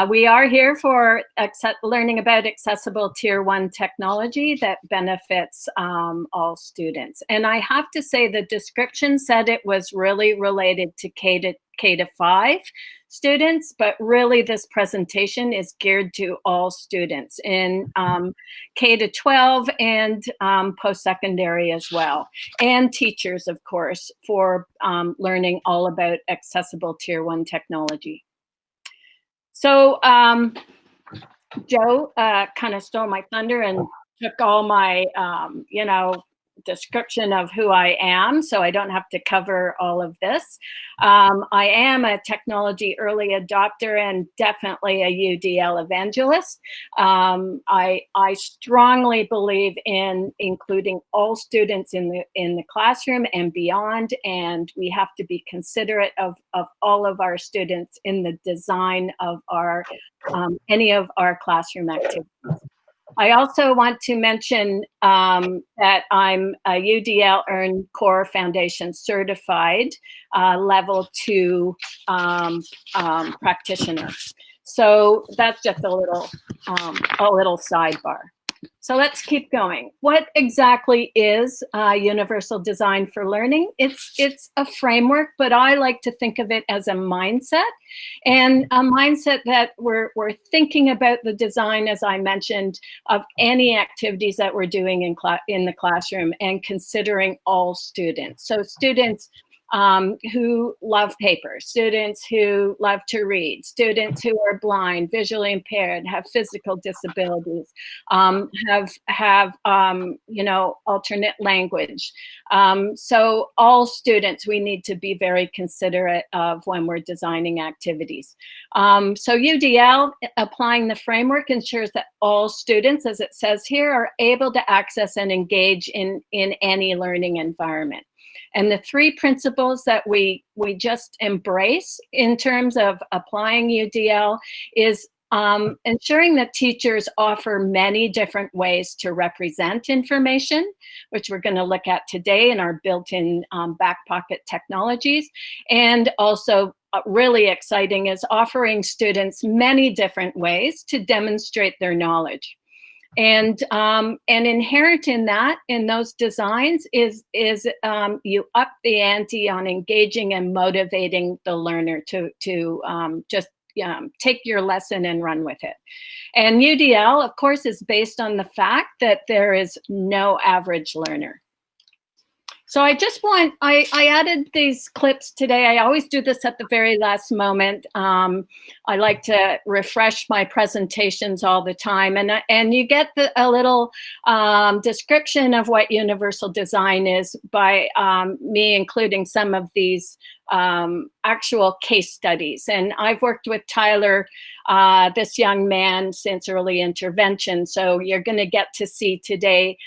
We are here for learning about accessible Tier 1 technology that benefits all students. And I have to say the description said it was really related to K-5 students, but really this presentation is geared to all students in K-12 and post-secondary as well, and teachers, of course, for learning all about accessible Tier 1 technology. So Joe kind of stole my thunder and took all my, description of who I am, so I don't have to cover all of this. I am a technology early adopter and definitely a UDL evangelist. I strongly believe in including all students in the classroom and beyond, and we have to be considerate of all of our students in the design of our any of our classroom activities. I also want to mention that I'm a UDL Earn Core Foundation certified level 2 practitioner. So that's just a little sidebar. So let's keep going. What exactly is universal design for learning? It's a framework, but I like to think of it as a mindset, and a mindset that we're thinking about the design, as I mentioned, of any activities that we're doing in the classroom and considering all students. So students who love paper, students who love to read, students who are blind, visually impaired, have physical disabilities, have alternate language. So all students we need to be very considerate of when we're designing activities. So UDL, applying the framework, ensures that all students, as it says here, are able to access and engage in any learning environment. And the 3 principles that we just embrace in terms of applying UDL is ensuring that teachers offer many different ways to represent information, which we're going to look at today in our built-in back pocket technologies. And also really exciting is offering students many different ways to demonstrate their knowledge. And inherent in that, in those designs, is you up the ante on engaging and motivating the learner to just take your lesson and run with it. And UDL, of course, is based on the fact that there is no average learner. So I added these clips today. I always do this at the very last moment. I like to refresh my presentations all the time. And you get a little description of what universal design is by me including some of these actual case studies. And I've worked with Tyler, this young man, since early intervention. So you're going to get to see today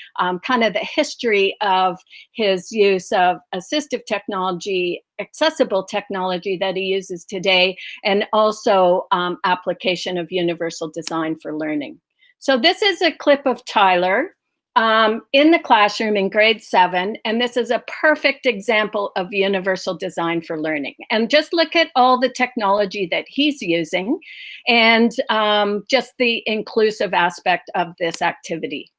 kind of the history of his use of assistive technology, accessible technology that he uses today, and also application of universal design for learning. So this is a clip of Tyler in the classroom in grade 7, and this is a perfect example of universal design for learning. And just look at all the technology that he's using and just the inclusive aspect of this activity.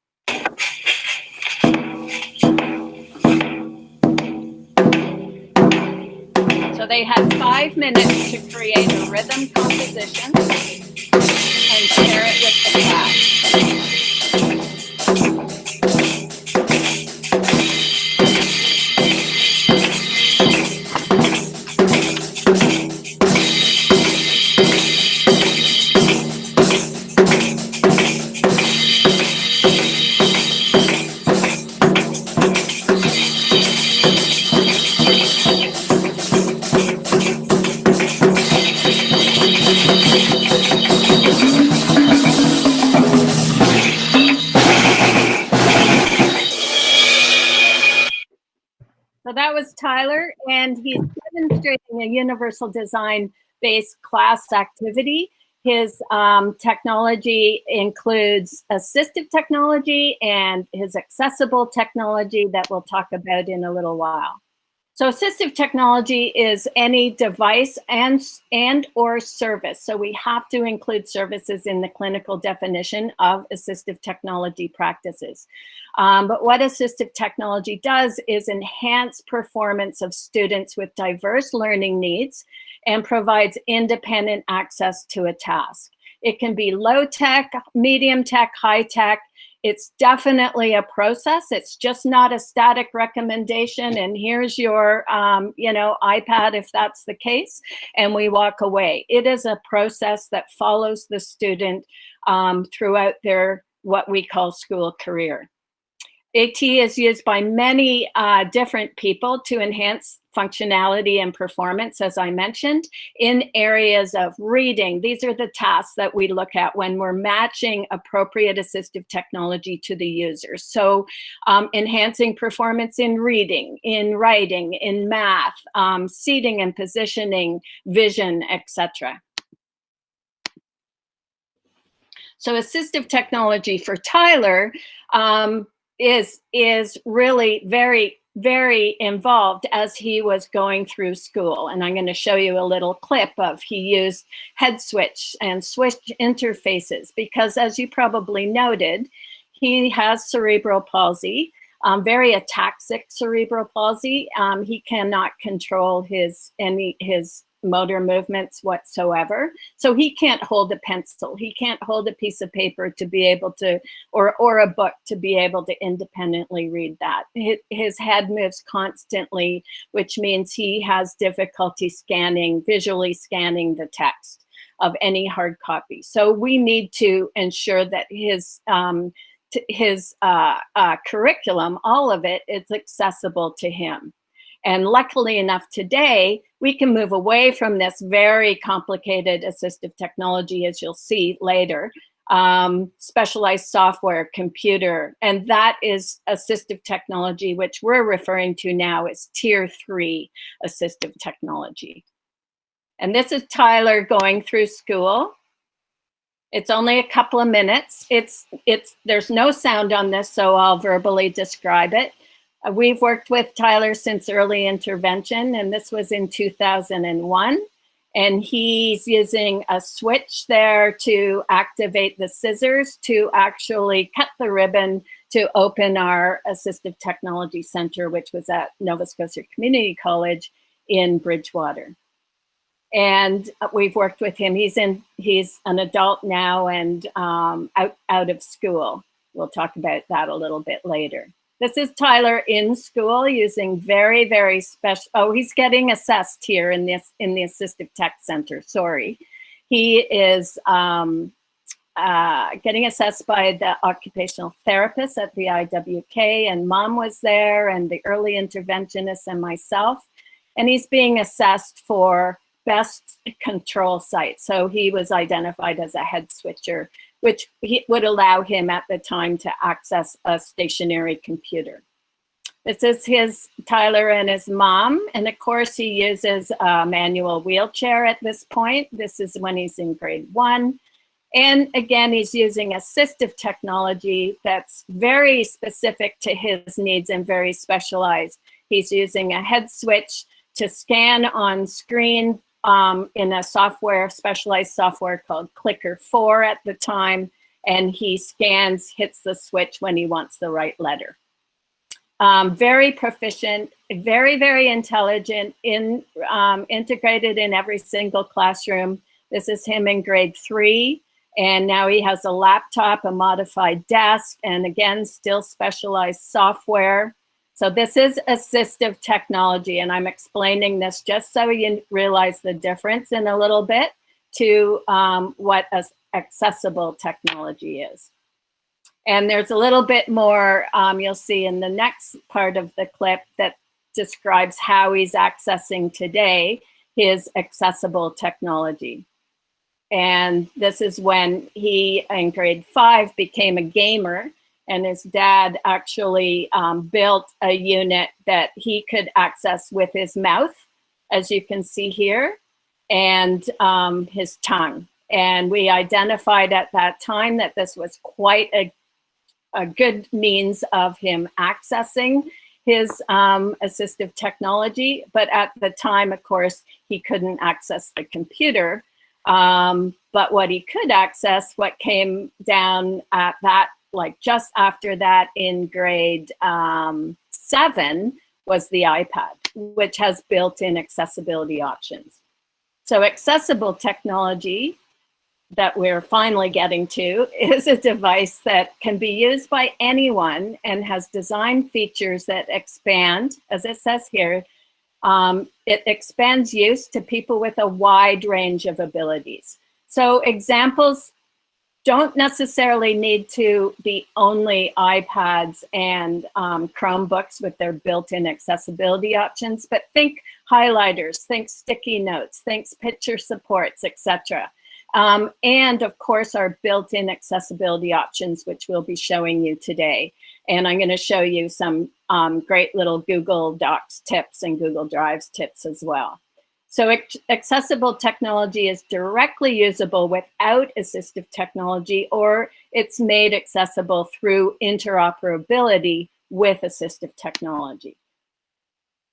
So they had 5 minutes to create a rhythm composition and share it with the class. So that was Tyler, and he's demonstrating a universal design-based class activity. His technology includes assistive technology and his accessible technology that we'll talk about in a little while. So assistive technology is any device and or service. So we have to include services in the clinical definition of assistive technology practices. But what assistive technology does is enhance performance of students with diverse learning needs and provides independent access to a task. It can be low tech, medium tech, high tech. It's definitely a process. It's just not a static recommendation. And here's your, iPad if that's the case, and we walk away. It is a process that follows the student throughout their what we call school career. AT is used by many different people to enhance functionality and performance, as I mentioned, in areas of reading. These are the tasks that we look at when we're matching appropriate assistive technology to the user. So enhancing performance in reading, in writing, in math, seating and positioning, vision, etc. So assistive technology for Tyler is really very, very involved as he was going through school. And I'm going to show you a little clip of he used head switch and switch interfaces because, as you probably noted, he has cerebral palsy, very ataxic cerebral palsy. He cannot control his motor movements whatsoever. So he can't hold a pencil. He can't hold a piece of paper to be able to, or a book to be able to independently read that. His head moves constantly, which means he has difficulty visually scanning the text of any hard copy. So we need to ensure that his curriculum, all of it, is accessible to him. And luckily enough today, we can move away from this very complicated assistive technology, as you'll see later, specialized software, computer, and that is assistive technology, which we're referring to now as Tier 3 assistive technology. And this is Tyler going through school. It's only a couple of minutes. There's no sound on this, so I'll verbally describe it. We've worked with Tyler since early intervention, and this was in 2001. And he's using a switch there to activate the scissors to actually cut the ribbon to open our Assistive Technology Center, which was at Nova Scotia Community College in Bridgewater. And we've worked with him. He's an adult now and out of school. We'll talk about that a little bit later. This is Tyler in school using very, very special, he's getting assessed here in the Assistive Tech Center, sorry. He is getting assessed by the occupational therapist at the IWK, and mom was there, and the early interventionist and myself. And he's being assessed for best control site. So he was identified as a head switcher, which would allow him at the time to access a stationary computer. This is Tyler and his mom. And of course he uses a manual wheelchair at this point. This is when he's in grade 1. And again, he's using assistive technology that's very specific to his needs and very specialized. He's using a head switch to scan on screen in a specialized software called Clicker 4 at the time, and he hits the switch when he wants the right letter. Very proficient, very, very intelligent, integrated in every single classroom. This is him in grade 3, and now he has a laptop, a modified desk, and again, still specialized software. So this is assistive technology, and I'm explaining this just so you realize the difference in a little bit to what accessible technology is. And there's a little bit more you'll see in the next part of the clip that describes how he's accessing today his accessible technology. And this is when he, in grade 5, became a gamer. And his dad actually built a unit that he could access with his mouth, as you can see here, and his tongue. And we identified at that time that this was quite a good means of him accessing his assistive technology, but at the time, of course, he couldn't access the computer. But what he could access, what came down at that, like just after that in grade 7, was the iPad, which has built-in accessibility options. So accessible technology that we're finally getting to is a device that can be used by anyone and has design features that expand, as it says here, it expands use to people with a wide range of abilities. So examples don't necessarily need to be only iPads and Chromebooks with their built-in accessibility options, but think highlighters, think sticky notes, think picture supports, etc. And of course, our built-in accessibility options, which we'll be showing you today. And I'm going to show you some great little Google Docs tips and Google Drives tips as well. So accessible technology is directly usable without assistive technology, or it's made accessible through interoperability with assistive technology.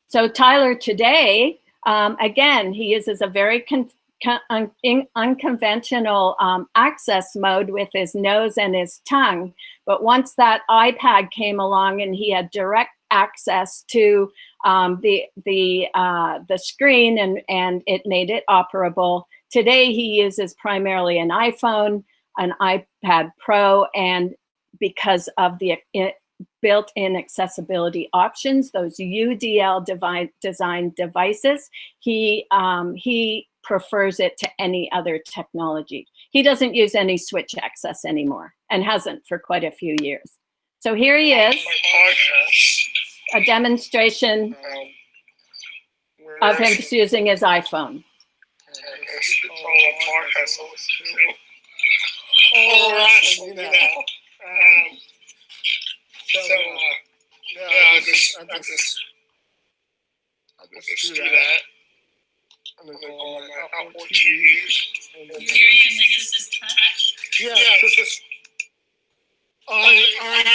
So Tyler today, again, he uses a very unconventional access mode with his nose and his tongue. But once that iPad came along and he had direct access to the screen and it made it operable. Today he uses primarily an iPhone, an iPad Pro, and because of the built-in accessibility options, those UDL designed devices, he prefers it to any other technology. He doesn't use any switch access anymore and hasn't for quite a few years. So here he is, a demonstration of him using his iPhone. I just do that. I'm gonna go on my Apple TV. You're using the Assist Touch? Yeah, just I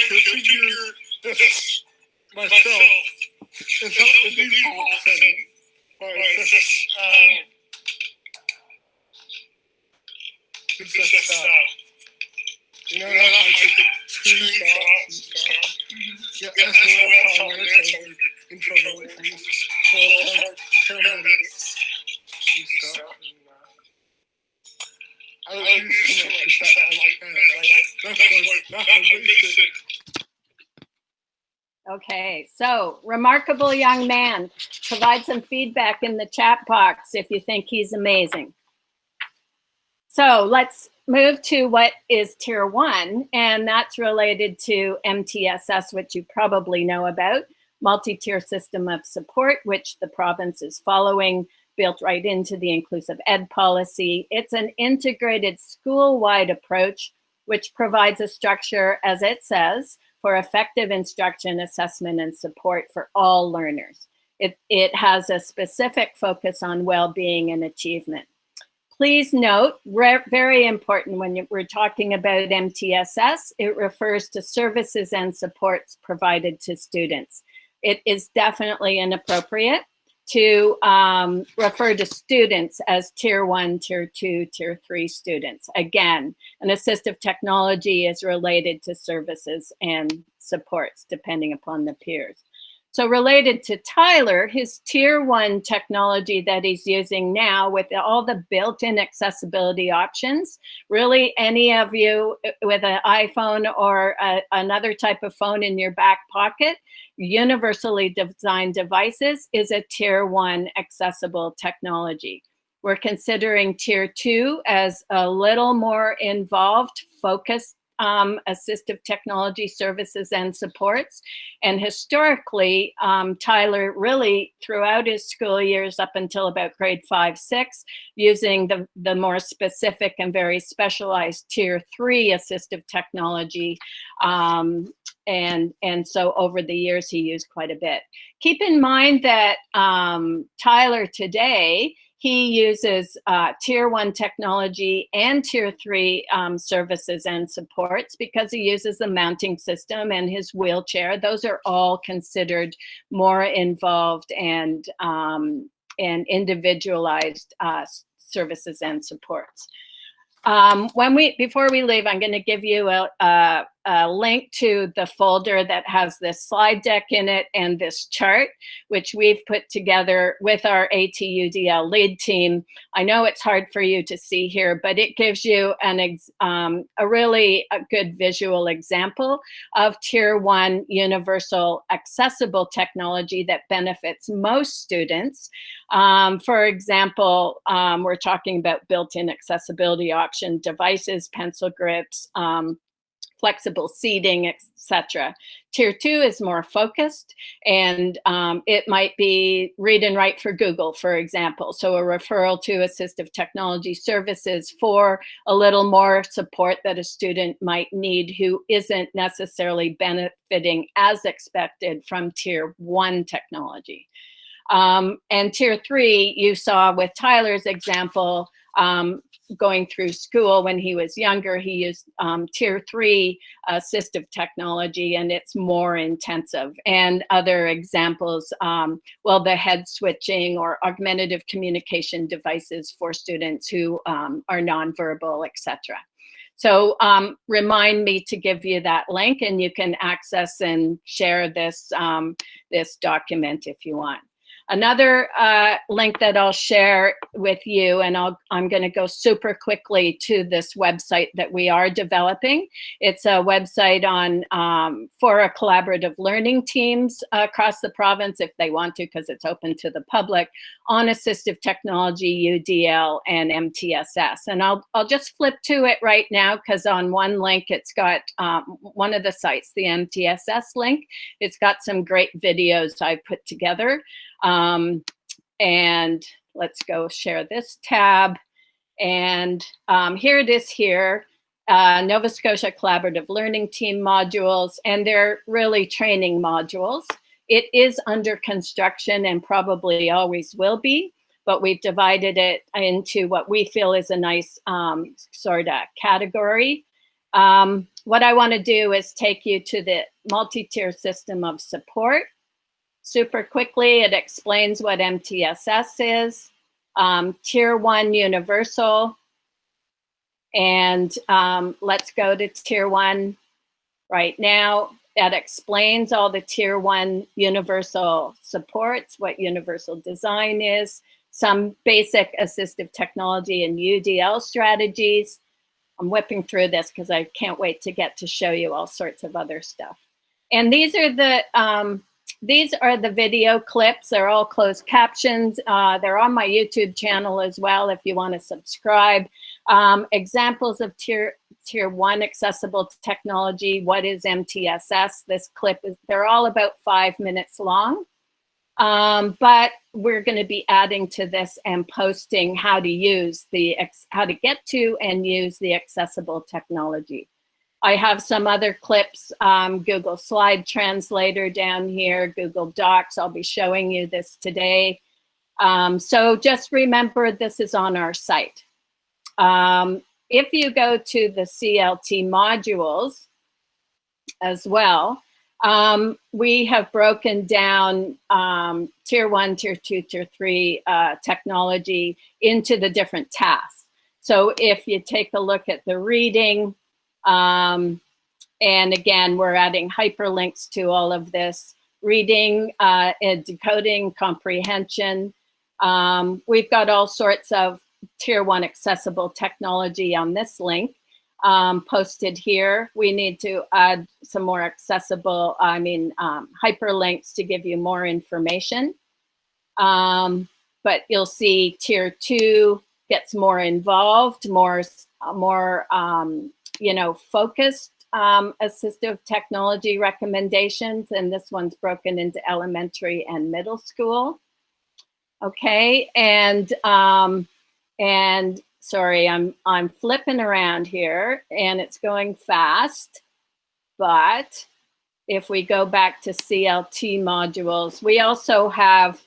configure this myself. It's not the default setting, but it's just you know how I take screenshots and stuff. Yeah, that's how I manage intro things. So paramedics and stuff. I don't use too much that. That's my basic. Okay, so remarkable young man. Provide some feedback in the chat box if you think he's amazing. So let's move to what is Tier 1, and that's related to MTSS, which you probably know about, multi-tier system of support, which the province is following, built right into the inclusive ed policy. It's an integrated school-wide approach, which provides a structure, as it says, for effective instruction, assessment, and support for all learners. It has a specific focus on well-being and achievement. Please note, very important when we're talking about MTSS, it refers to services and supports provided to students. It is definitely inappropriate to refer to students as Tier 1, Tier 2, Tier 3 students. Again, an assistive technology is related to services and supports depending upon the peers. So related to Tyler, his Tier 1 technology that he's using now with all the built-in accessibility options, really any of you with an iPhone or another type of phone in your back pocket, universally designed devices is a Tier 1 accessible technology. We're considering Tier 2 as a little more involved, focused assistive technology services and supports. And historically, Tyler really throughout his school years up until about grade 5, 6, using the more specific and very specialized Tier 3 assistive technology. And so over the years, he used quite a bit. Keep in mind that Tyler today, he uses Tier 1 technology and Tier 3 services and supports because he uses the mounting system and his wheelchair. Those are all considered more involved and individualized services and supports. Before we leave, I'm going to give you a link to the folder that has this slide deck in it and this chart, which we've put together with our ATUDL lead team. I know it's hard for you to see here, but it gives you a really good visual example of Tier 1 universal accessible technology that benefits most students. For example, we're talking about built-in accessibility option devices, pencil grips, flexible seating, etc. Tier 2 is more focused, and it might be read and write for Google, for example. So a referral to assistive technology services for a little more support that a student might need who isn't necessarily benefiting as expected from Tier 1 technology. And Tier 3, you saw with Tyler's example, going through school when he was younger, he used Tier 3 assistive technology, and it's more intensive. And other examples, well, the head switching or augmentative communication devices for students who are nonverbal, etc. So remind me to give you that link, and you can access and share this, this document if you want. Another link that I'll share with you, and I'm going to go super quickly to this website that we are developing. It's a website on for a collaborative learning teams across the province if they want to, because it's open to the public, on assistive technology, UDL, and MTSS. And I'll just flip to it right now, because on one link it's got one of the sites, the MTSS link. It's got some great videos I put together. And let's go share this tab. And here it is here, Nova Scotia Collaborative Learning Team modules, and they're really training modules. It is under construction and probably always will be, but we've divided it into what we feel is a nice sort of category. What I want to do is take you to the multi-tier system of support. Super quickly, it explains what MTSS is, Tier 1 universal, and let's go to Tier 1 right now. That explains all the Tier 1 universal supports, what universal design is, some basic assistive technology and UDL strategies. I'm whipping through this because I can't wait to get to show you all sorts of other stuff. And these are the video clips. They're all closed captions. They're on my YouTube channel as well if you want to subscribe. Examples of Tier 1 accessible technology. What is MTSS? This clip is, they're all about 5 minutes long. But we're going to be adding to this and posting how to use how to get to and use the accessible technology. I have some other clips, Google Slide Translator down here, Google Docs. I'll be showing you this today. So just remember, this is on our site. If you go to the CLT modules as well, we have broken down Tier 1, Tier 2, Tier 3 technology into the different tasks. So if you take a look at the reading, and again, we're adding hyperlinks to all of this, reading, and decoding, comprehension. We've got all sorts of Tier 1 accessible technology on this link posted here. We need to add some more accessible, hyperlinks to give you more information. But you'll see Tier 2 gets more involved, more focused assistive technology recommendations, and this one's broken into elementary and middle school. Okay, and sorry, I'm flipping around here, and it's going fast. But if we go back to CLT modules, we also have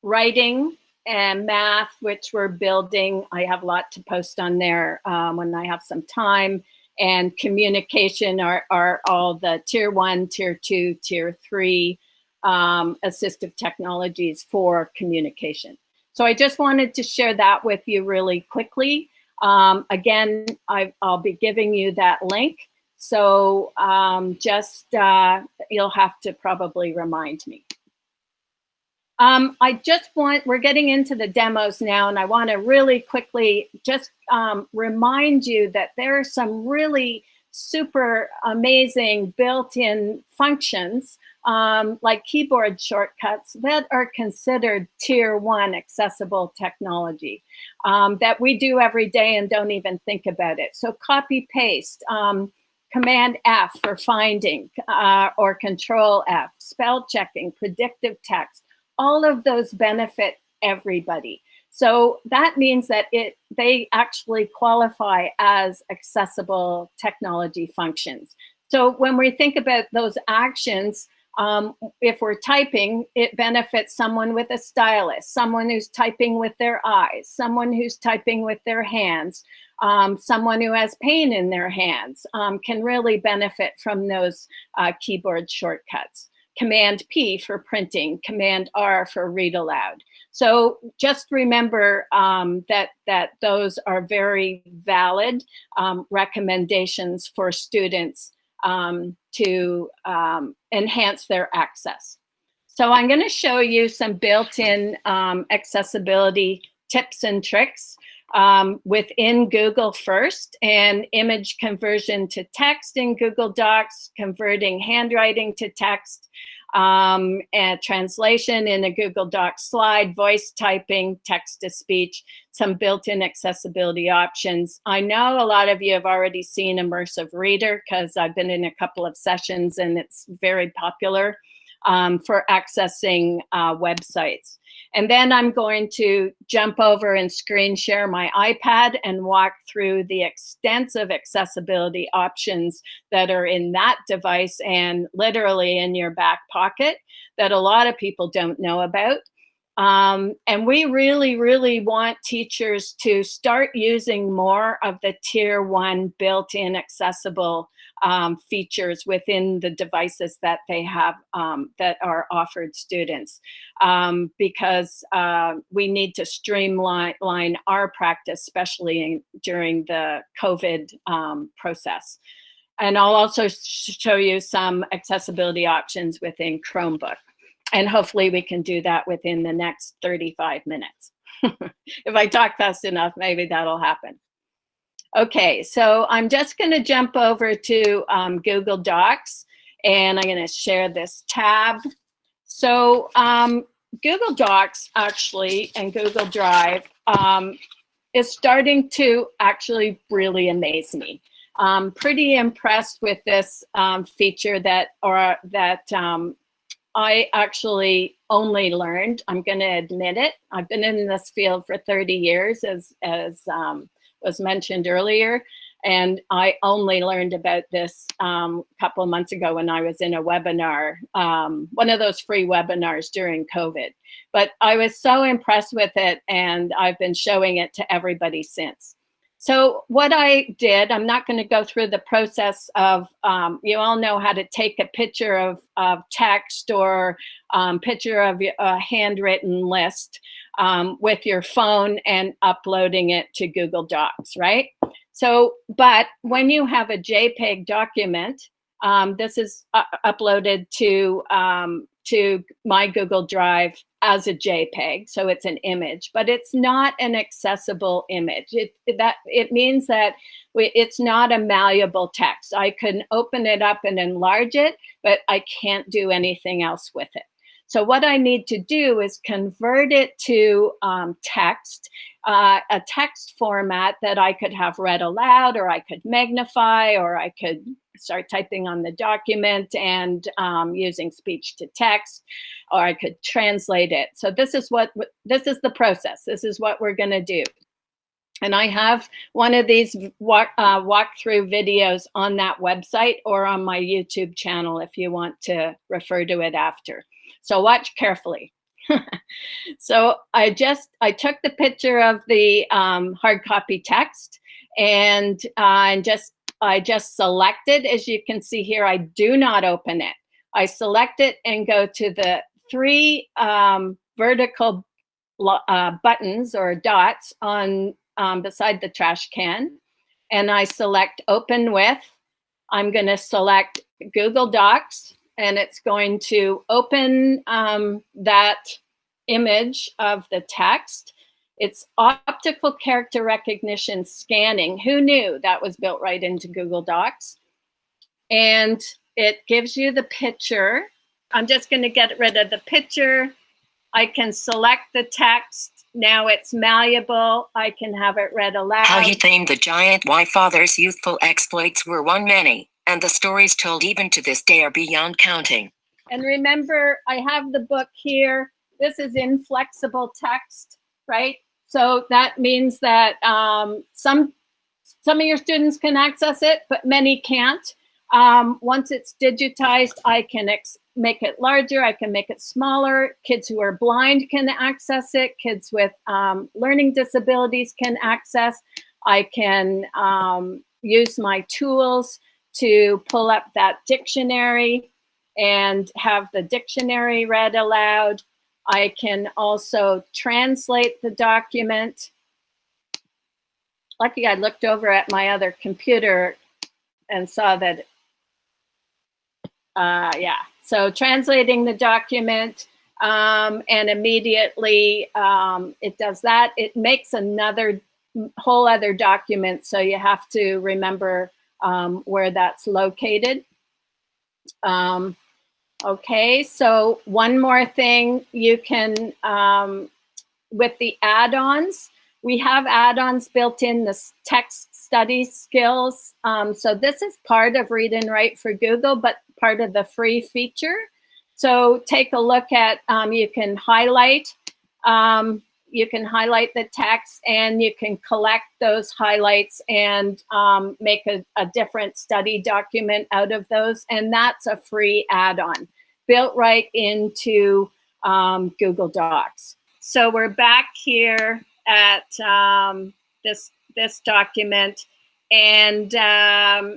writing and math, which we're building. I have a lot to post on there when I have some time. And communication are all the tier 1, tier 2, tier 3 assistive technologies for communication. So I just wanted to share that with you really quickly. Again, I'll be giving you that link. So you'll have to probably remind me. We're getting into the demos now, and I want to really quickly just remind you that there are some really super amazing built-in functions like keyboard shortcuts that are considered tier 1 accessible technology that we do every day and don't even think about it. So copy paste, Command F for finding or Control F, spell checking, predictive text. All of those benefit everybody. So that means that they actually qualify as accessible technology functions. So when we think about those actions, if we're typing, it benefits someone with a stylus, someone who's typing with their eyes, someone who's typing with their hands, someone who has pain in their hands can really benefit from those keyboard shortcuts. Command P for printing, Command R for read aloud. So just remember that those are very valid recommendations for students to enhance their access. So I'm going to show you some built-in accessibility tips and tricks within Google first, and image conversion to text in Google Docs, converting handwriting to text, and translation in a Google Docs slide, voice typing, text to speech, some built-in accessibility options. I know a lot of you have already seen Immersive Reader because I've been in a couple of sessions and it's very popular for accessing websites. And then I'm going to jump over and screen share my iPad and walk through the extensive accessibility options that are in that device and literally in your back pocket that a lot of people don't know about. And we really, really want teachers to start using more of the tier 1 built-in accessible features within the devices that they have that are offered students because we need to streamline our practice, especially during the COVID process. And I'll also show you some accessibility options within Chromebook. And hopefully we can do that within the next 35 minutes. If I talk fast enough, maybe that'll happen. Okay, so I'm just going to jump over to Google Docs, and I'm going to share this tab. So Google Docs actually and Google Drive is starting to actually really amaze me. I'm pretty impressed with this feature that I actually only learned, I'm going to admit it. I've been in this field for 30 years, as was mentioned earlier, and I only learned about this a couple of months ago when I was in a webinar, one of those free webinars during COVID. But I was so impressed with it, and I've been showing it to everybody since. So what I did, I'm not going to go through the process of, you all know how to take a picture of text or picture of a handwritten list with your phone and uploading it to Google Docs, right? So, but when you have a JPEG document, this is uploaded to my Google Drive as a JPEG, so it's an image, but it's not an accessible image. It means that it's not a malleable text. I can open it up and enlarge it, but I can't do anything else with it. So what I need to do is convert it to text, a text format that I could have read aloud, or I could magnify, or I could start typing on the document and using speech to text, or I could translate it. So this is the process. This is what we're going to do. And I have one of these walkthrough videos on that website or on my YouTube channel if you want to refer to it after. So watch carefully. So I took the picture of the hard copy text, and I just selected, as you can see here, I do not open it. I select it and go to the three vertical buttons or dots on beside the trash can, and I select open with. I'm going to select Google Docs, and it's going to open that image of the text. It's optical character recognition scanning. Who knew that was built right into Google Docs? And it gives you the picture. I'm just going to get rid of the picture. I can select the text. Now it's malleable. I can have it read aloud. How he tamed the giant. Why father's youthful exploits were one many, and the stories told even to this day are beyond counting. And remember, I have the book here. This is inflexible text, right? So that means that some of your students can access it, but many can't. Once it's digitized, I can make it larger, I can make it smaller. Kids who are blind can access it. Kids with learning disabilities can access. I can use my tools to pull up that dictionary and have the dictionary read aloud. I can also translate the document. Lucky I looked over at my other computer and saw that, yeah. So translating the document, and immediately it does that. It makes another whole other document, so you have to remember where that's located. Okay, so one more thing, you can, with the add-ons, we have add-ons built in, the text study skills. So this is part of Read and Write for Google, but part of the free feature. So take a look at, you can highlight the text, and you can collect those highlights and make a different study document out of those. And that's a free add-on built right into Google Docs. So we're back here at this document. And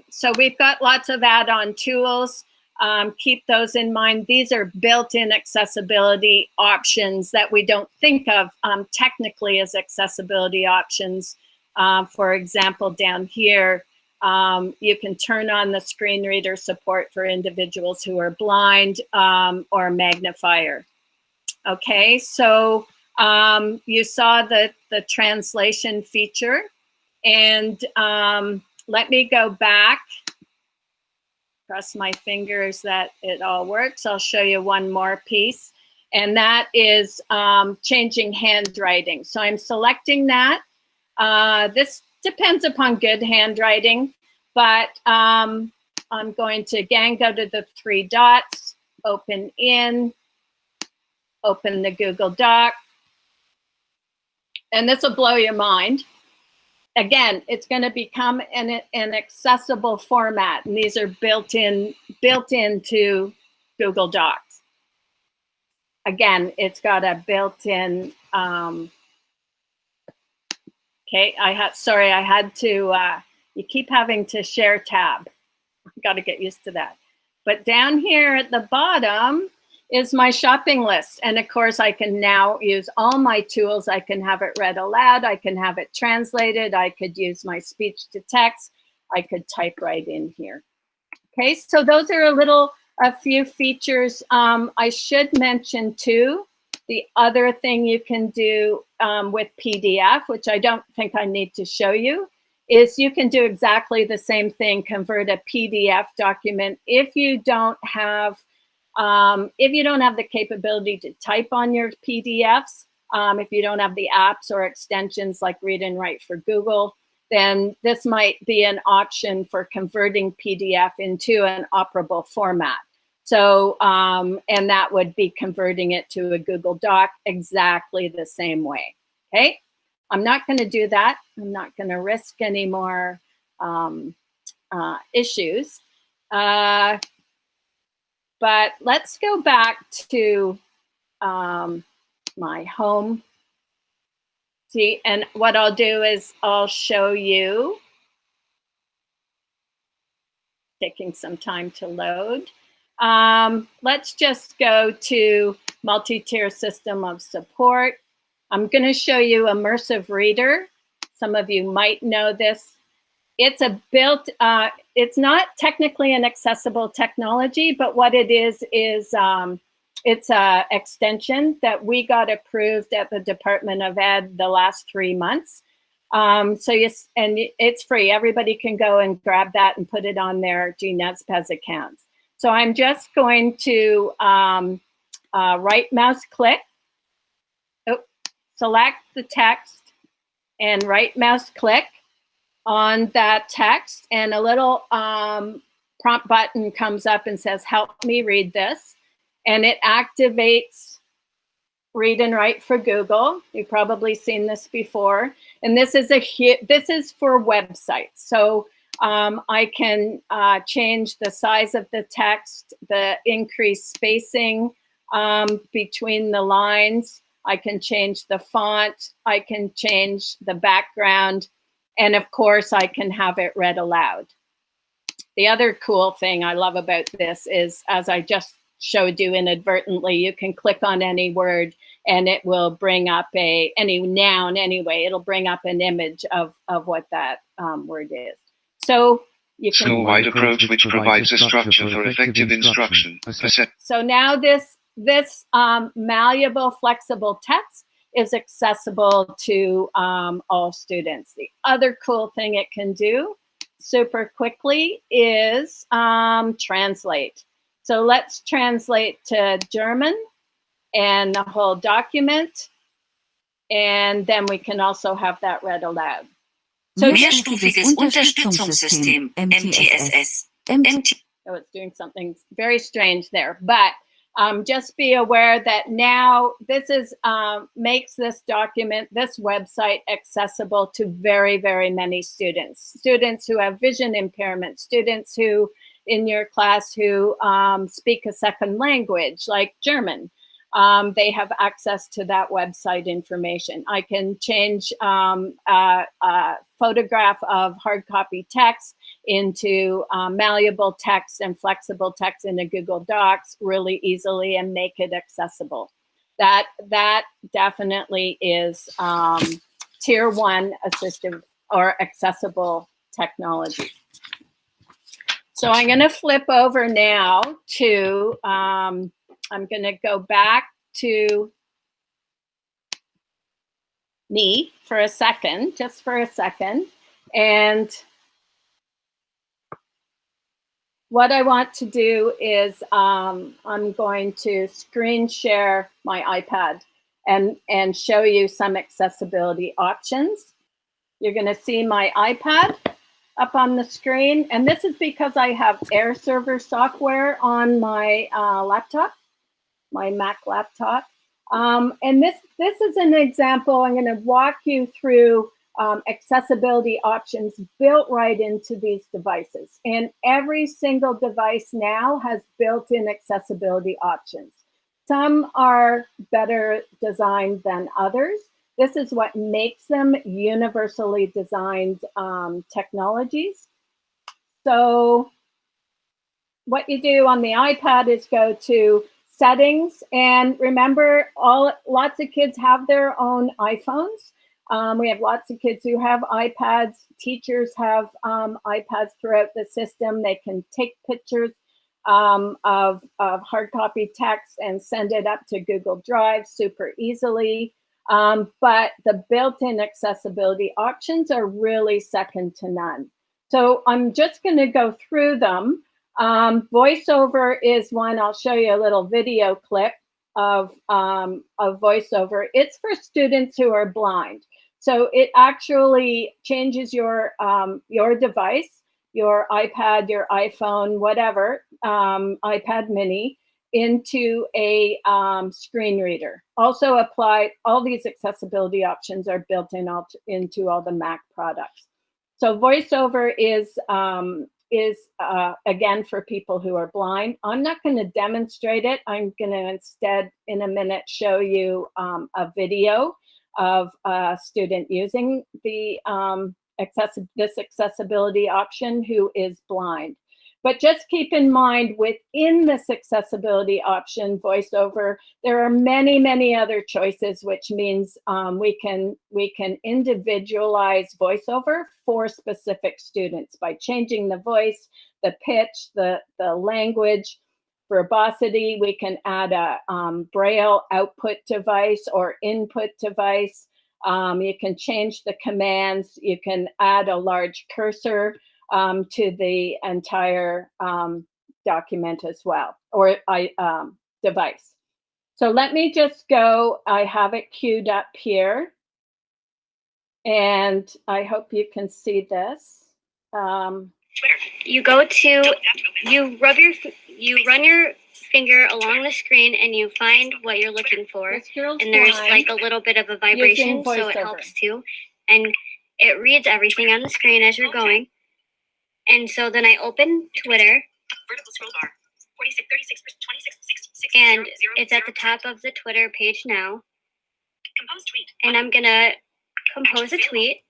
so we've got lots of add-on tools. Keep those in mind. These are built-in accessibility options that we don't think of technically as accessibility options. For example, down here, you can turn on the screen reader support for individuals who are blind, or magnifier. Okay, so you saw the translation feature, and let me go back. Cross my fingers that it all works. I'll show you one more piece, and that is changing handwriting. So I'm selecting that. This depends upon good handwriting, but I'm going to again go to the three dots, open in, open the Google Doc, and this will blow your mind. Again, it's going to become an accessible format, and these are built into Google Docs. Again, it's got a built-in. Okay, I had to. You keep having to share tab. Got to get used to that. But down here at the bottom is my shopping list. And of course, I can now use all my tools. I can have it read aloud. I can have it translated. I could use my speech to text. I could type right in here. Okay, so those are a few features. I should mention too, the other thing you can do with PDF, which I don't think I need to show you, is you can do exactly the same thing, convert a PDF document. If you don't have the capability to type on your PDFs, if you don't have the apps or extensions like Read and Write for Google, then this might be an option for converting PDF into an operable format. So, and that would be converting it to a Google Doc exactly the same way, okay? I'm not gonna do that. I'm not gonna risk any more issues. But let's go back to my home. See, and what I'll do is I'll show you, taking some time to load. Let's just go to multi-tier system of support. I'm going to show you Immersive Reader. Some of you might know this. It's a built, it's not technically an accessible technology, but what it is it's an extension that we got approved at the Department of Ed the last 3 months. And it's free. Everybody can go and grab that and put it on their GNSPES accounts. So I'm just going to right mouse click, select the text, and right mouse click on that text, and a little prompt button comes up and says, help me read this. And it activates Read and Write for Google. You've probably seen this before. And this is for websites. So I can change the size of the text, the increased spacing between the lines. I can change the font. I can change the background. And of course, I can have it read aloud. The other cool thing I love about this is, as I just showed you inadvertently, you can click on any word and it will bring up any noun anyway. It'll bring up an image of what that word is. So you can— Snow-White approach, which provides a structure for effective instruction. So now this malleable, flexible text is accessible to all students. The other cool thing it can do super quickly is translate. So let's translate to German and the whole document, and then we can also have that read aloud. So Mehrstufiges Unterstützungssystem, MTSS. So it's doing something very strange there, but just be aware that now this is makes this document, this website, accessible to very, very many students. Students who have vision impairment, students who in your class who speak a second language like German. They have access to that website information. I can change a photograph of hard copy text into malleable text and flexible text in a Google Docs really easily and make it accessible. That definitely is Tier 1 assistive or accessible technology. So I'm going to flip over now to, I'm going to go back to me for a second, just for a second. And what I want to do is I'm going to screen share my iPad and show you some accessibility options. You're going to see my iPad up on the screen. And this is because I have Air Server software on my laptop, my Mac laptop. And this is an example. I'm going to walk you through accessibility options built right into these devices. And every single device now has built-in accessibility options. Some are better designed than others. This is what makes them universally designed technologies. So what you do on the iPad is go to settings, and remember, lots of kids have their own iPhones. We have lots of kids who have iPads. Teachers have iPads throughout the system. They can take pictures of hard copy text and send it up to Google Drive super easily. But the built-in accessibility options are really second to none. So I'm just going to go through them. VoiceOver is one. I'll show you a little video clip of VoiceOver. It's for students who are blind. So it actually changes your device, your iPad, your iPhone, whatever, iPad mini, into a screen reader. Also applied, all these accessibility options are built in into all the Mac products. So VoiceOver is is, again, for people who are blind. I'm not going to demonstrate it. I'm going to instead, in a minute, show you a video of a student using the this accessibility option who is blind. But just keep in mind, within this accessibility option, VoiceOver, there are many, many other choices, which means we can individualize VoiceOver for specific students by changing the voice, the pitch, the language, verbosity. We can add a Braille output device or input device. You can change the commands. You can add a large cursor to the entire document as well, or device. So let me just go, I have it queued up here, and I hope you can see this. You go to, you run your finger along the screen and you find what you're looking for. And there's like a little bit of a vibration, so it helps too. And it reads everything on the screen as you're going. And so then I open Twitter, Vertical scroll bar. 46, 36, 26, 66, and 0, it's at the top of the Twitter page now. Compose tweet. And I'm gonna compose a tweet.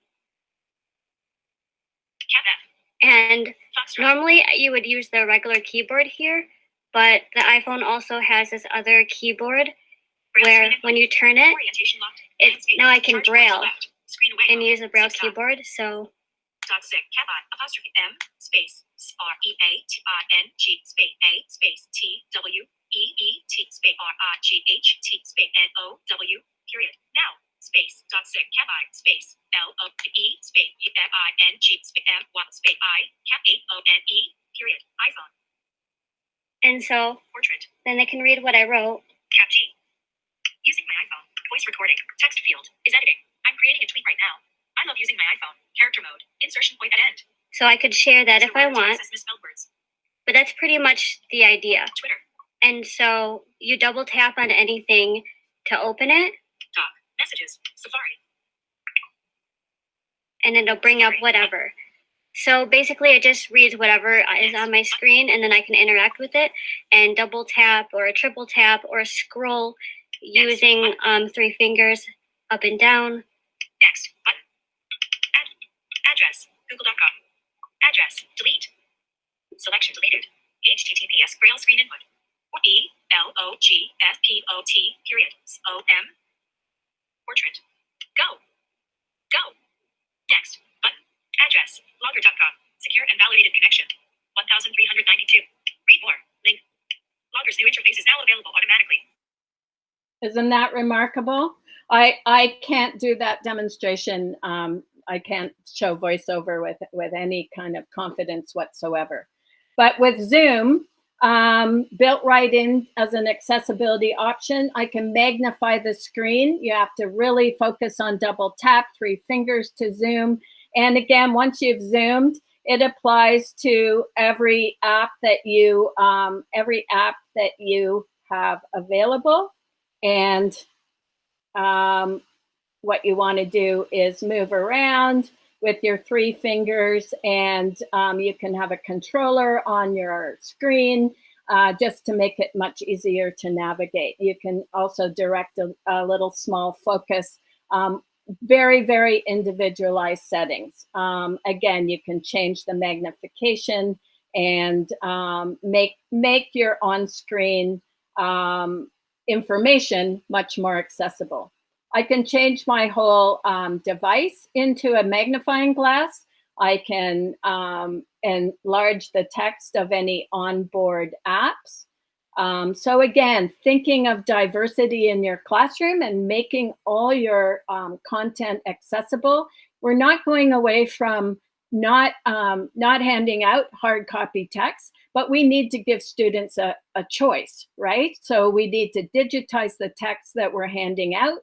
Cap F. And Foxtrot. normally you would use the regular keyboard here, but the iPhone also has this other keyboard where when you turn it, Orientation locked. it's now I can Charge Braille left. Screen away. and use a Braille 6 dot. keyboard. So Dot sig. Cap I. Apostrophe M. Space. REATING. Space A. Space TWEET. Space RIGHT. Space NOW. Period. Now. Space. Dot sig. Cap I. Space. LOE. Space UFING. Space M. Space I. Cap AONE. Period. iPhone. and so Portrait. then they can read what I wrote. Cap G. Using my iPhone. Voice recording. Text field. Is editing. I'm creating a tweet right now. I love using my iPhone. Character mode. Insertion point at end. So I could share that Use if the I word to want, access misspelled words. but that's pretty much the idea. Twitter. And so you double tap on anything to open it, Doc. Messages. Safari. and it'll bring up whatever. So basically it just reads whatever is on my screen, and then I can interact with it and double tap or triple tap or scroll using 3 fingers up and down. Next. Button. Address. Google.com. Address. Delete. Selection deleted. HTTPS Braille screen input. ELOGFPOT. Period. OM. Portrait. Go. Go. Next. Button. Address. Logger.com. Secure and validated connection. 1392. Read more. Link. Logger's new interface is now available automatically. Isn't that remarkable? I can't do that demonstration. I can't show VoiceOver with any kind of confidence whatsoever. But with Zoom, built right in as an accessibility option, I can magnify the screen. You have to really focus on double tap, 3 fingers to zoom. And again, once you've zoomed, it applies to every app that you have available. And what you want to do is move around with your 3 fingers, and you can have a controller on your screen just to make it much easier to navigate. You can also direct a little small focus, very, very individualized settings. Again, you can change the magnification and make your on-screen information much more accessible. I can change my whole device into a magnifying glass. I can enlarge the text of any onboard apps. So again, thinking of diversity in your classroom and making all your content accessible. We're not going away from not handing out hard copy text, but we need to give students a choice, right? So we need to digitize the text that we're handing out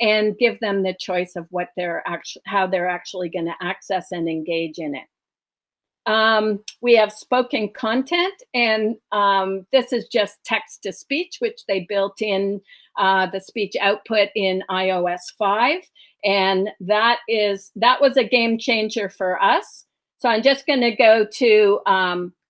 and give them the choice of what how they're actually going to access and engage in it. We have spoken content, and this is just text to speech, which they built in the speech output in iOS 5. And that was a game changer for us. So I'm just going to go to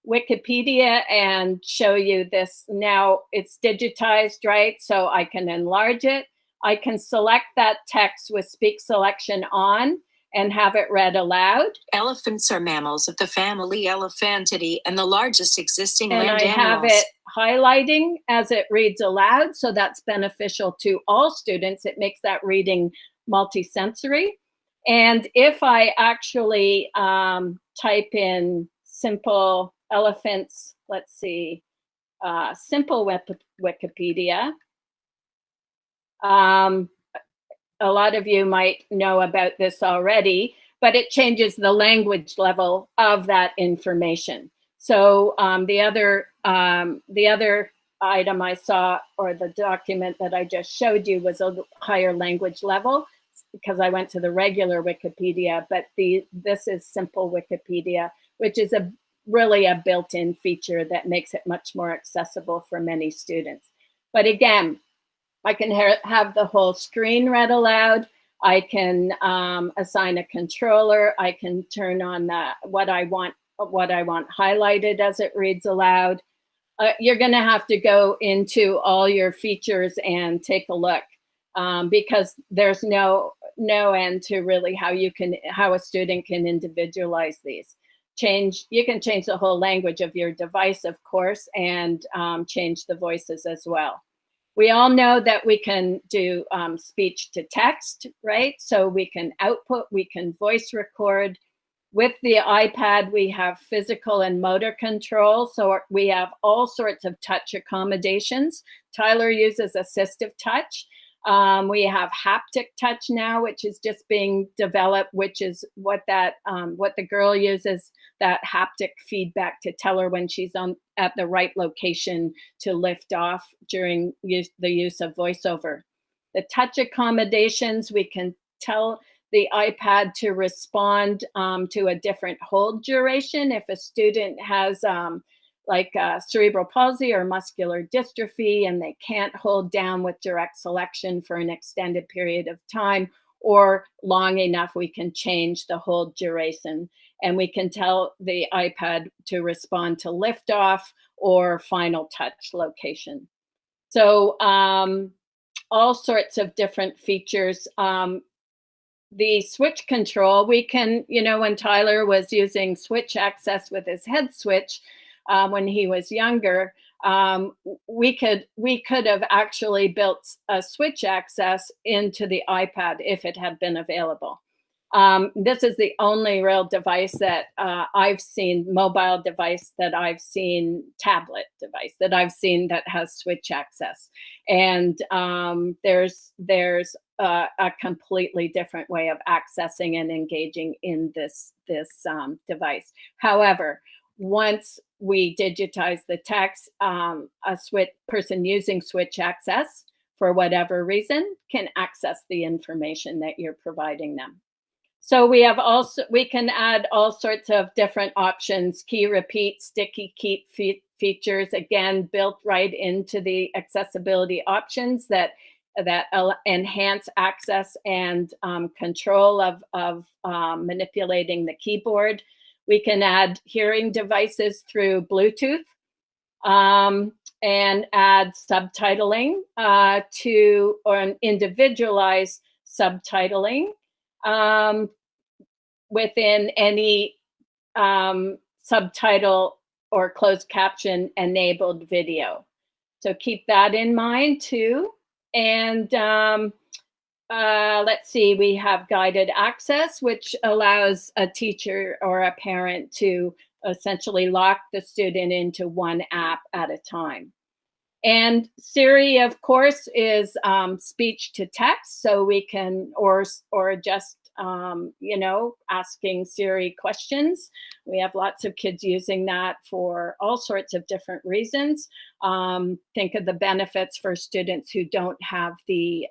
Wikipedia and show you this. Now it's digitized, right? So I can enlarge it. I can select that text with speak selection on and have it read aloud. Elephants are mammals of the family Elephantidae and the largest existing And land I animals. have it highlighting as it reads aloud, so that's beneficial to all students. It makes that reading multisensory. And if I actually type in simple elephants, let's see, simple Wikipedia, a lot of you might know about this already, but it changes the language level of that information. So the other item I saw, or the document that I just showed you, was a higher language level because I went to the regular Wikipedia, but this is simple Wikipedia, which is really a built-in feature that makes it much more accessible for many students. But again, I can have the whole screen read aloud. I can assign a controller. I can turn on what I want highlighted as it reads aloud. You're going to have to go into all your features and take a look because there's no end to really how a student can individualize these. You can change the whole language of your device, of course, and change the voices as well. We all know that we can do speech to text, right? So we can output, we can voice record. With the iPad, we have physical and motor control. So we have all sorts of touch accommodations. Tyler uses assistive touch. We have haptic touch now, which is just being developed, which is what the girl uses, that haptic feedback to tell her when she's at the right location to lift off during the use of VoiceOver. The touch accommodations, we can tell the iPad to respond to a different hold duration. If a student has like cerebral palsy or muscular dystrophy and they can't hold down with direct selection for an extended period of time or long enough, we can change the hold duration, and we can tell the iPad to respond to liftoff or final touch location. So all sorts of different features. The switch control, we can, when Tyler was using switch access with his head switch, when he was younger, we could have actually built a switch access into the iPad if it had been available. This is the only real device that I've seen, mobile device that I've seen, tablet device that I've seen that has switch access. And there's a completely different way of accessing and engaging in this device. However, once we digitize the text, a person using switch access for whatever reason can access the information that you're providing them. So we can add all sorts of different options, key repeat, sticky keep features, again, built right into the accessibility options that enhance access and control of manipulating the keyboard. We can add hearing devices through Bluetooth and add subtitling or individualized subtitling within any subtitle or closed caption enabled video. So keep that in mind too. And let's see, we have guided access, which allows a teacher or a parent to essentially lock the student into one app at a time. And Siri, of course, is speech to text, so we can, or just, asking Siri questions. We have lots of kids using that for all sorts of different reasons. Think of the benefits for students who don't have the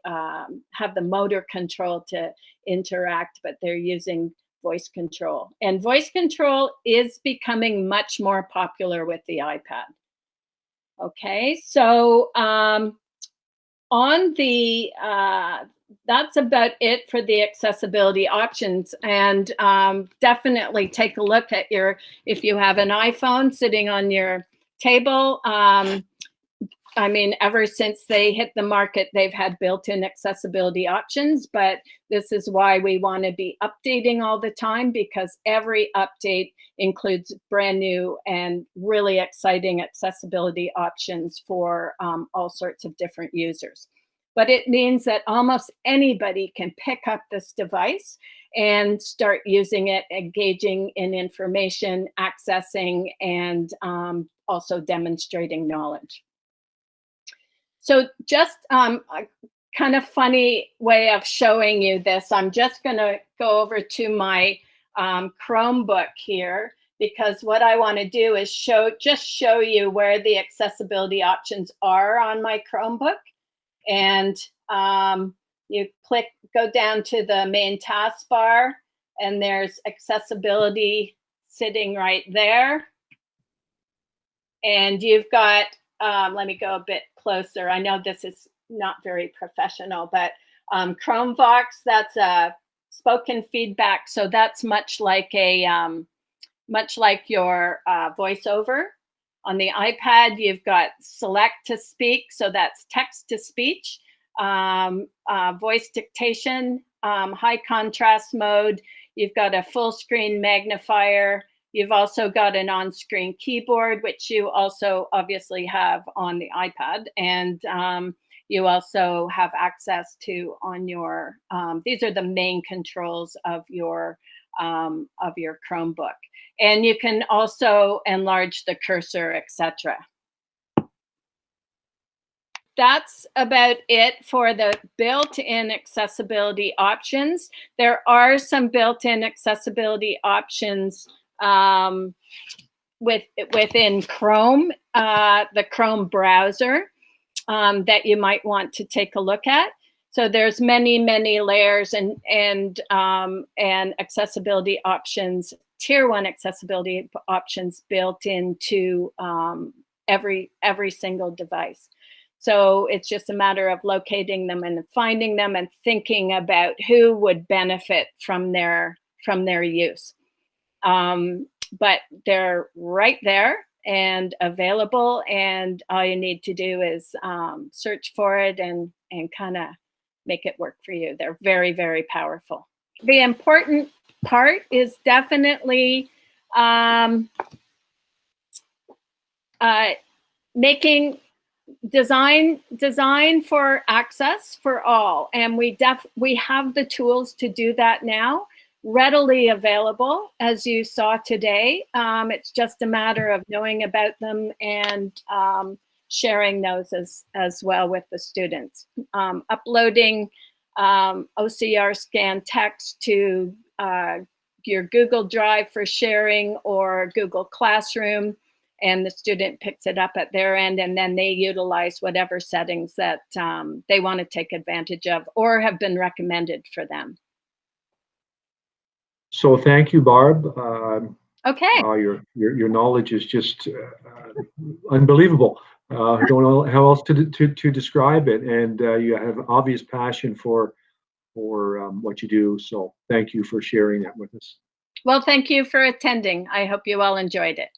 motor control to interact, but they're using voice control. And voice control is becoming much more popular with the iPad. Okay, so on the that's about it for the accessibility options. And definitely take a look at if you have an iPhone sitting on your table. I mean, ever since they hit the market, they've had built-in accessibility options, but this is why we want to be updating all the time, because every update includes brand new and really exciting accessibility options for all sorts of different users. But it means that almost anybody can pick up this device and start using it, engaging in information, accessing, and also demonstrating knowledge. So just a kind of funny way of showing you this, I'm just going to go over to my Chromebook here, because what I want to do is just show you where the accessibility options are on my Chromebook. And you go down to the main taskbar, and there's accessibility sitting right there. And you've got, let me go a bit closer. I know this is not very professional, but Chromevox, that's a spoken feedback. So that's much like your voiceover. On the iPad, you've got select to speak. So that's text to speech, voice dictation, high contrast mode. You've got a full screen magnifier. You've also got an on-screen keyboard, which you also obviously have on the iPad. And you also have access to on your, these are the main controls of your Chromebook. And you can also enlarge the cursor, etc. That's about it for the built-in accessibility options. There are some built-in accessibility options within Chrome, the Chrome browser, that you might want to take a look at. So there's many layers and accessibility options, Tier 1 accessibility options built into every single device. So it's just a matter of locating them and finding them and thinking about who would benefit from their use. But they're right there and available, and all you need to do is search for it and kind of make it work for you. They're very powerful. The important part is definitely making design for access for all, and we have the tools to do that now, readily available, as you saw today. It's just a matter of knowing about them and sharing those as well with the students. Uploading OCR scan text to your Google Drive for sharing or Google Classroom, and the student picks it up at their end, and then they utilize whatever settings that they want to take advantage of or have been recommended for them. So thank you, Barb. Okay. Your knowledge is just unbelievable. I don't know how else to describe it, and you have obvious passion for what you do. So thank you for sharing that with us. Well, thank you for attending. I hope you all enjoyed it.